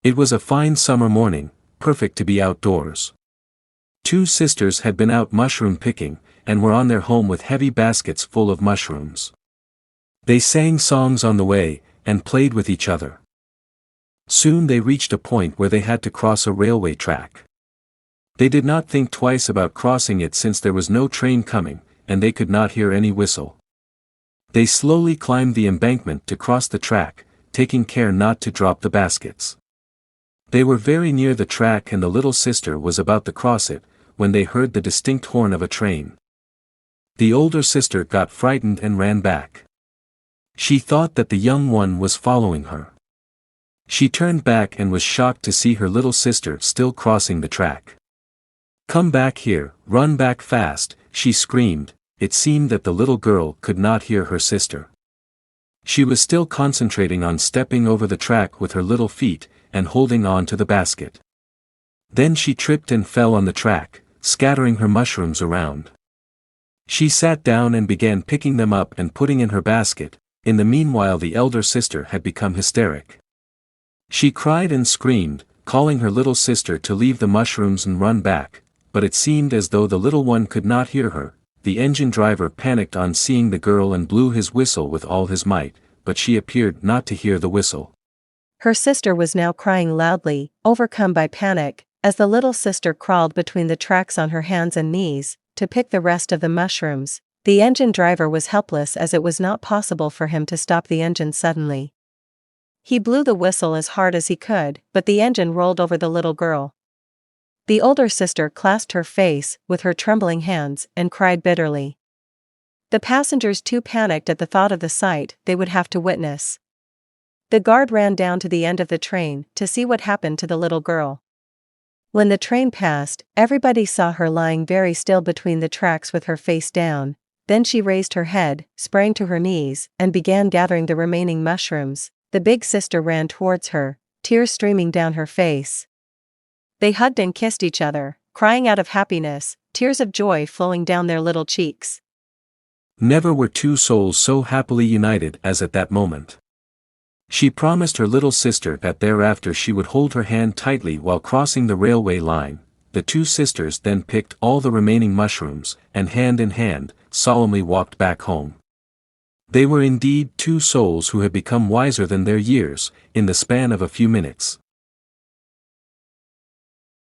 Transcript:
It was a fine summer morning, perfect to be outdoors. Two sisters had been out mushroom picking, and were on their home with heavy baskets full of mushrooms. They sang songs on the way, and played with each other. Soon they reached a point where they had to cross a railway track. They did not think twice about crossing it since there was no train coming, and they could not hear any whistle. They slowly climbed the embankment to cross the track, taking care not to drop the baskets. They were very near the track and the little sister was about to cross it, when they heard the distinct horn of a train. The older sister got frightened and ran back. She thought that the young one was following her. She turned back and was shocked to see her little sister still crossing the track. "Come back here, run back fast," she screamed. It seemed that the little girl could not hear her sister. She was still concentrating on stepping over the track with her little feet, and holding on to the basket. Then she tripped and fell on the track, scattering her mushrooms around. She sat down and began picking them up and putting in her basket. In the meanwhile the elder sister had become hysteric. She cried and screamed, calling her little sister to leave the mushrooms and run back, but it seemed as though the little one could not hear her. The engine driver panicked on seeing the girl and blew his whistle with all his might, but she appeared not to hear the whistle. Her sister was now crying loudly, overcome by panic, as the little sister crawled between the tracks on her hands and knees, to pick the rest of the mushrooms. The engine driver was helpless as it was not possible for him to stop the engine suddenly. He blew the whistle as hard as he could, but the engine rolled over the little girl. The older sister clasped her face with her trembling hands and cried bitterly. The passengers too panicked at the thought of the sight they would have to witness. The guard ran down to the end of the train to see what happened to the little girl. When the train passed, everybody saw her lying very still between the tracks with her face down. Then she raised her head, sprang to her knees, and began gathering the remaining mushrooms. The big sister ran towards her, tears streaming down her face. They hugged and kissed each other, crying out of happiness, tears of joy flowing down their little cheeks. Never were two souls so happily united as at that moment. She promised her little sister that thereafter she would hold her hand tightly while crossing the railway line. The two sisters then picked all the remaining mushrooms, and hand in hand, solemnly walked back home. They were indeed two souls who had become wiser than their years, in the span of a few minutes.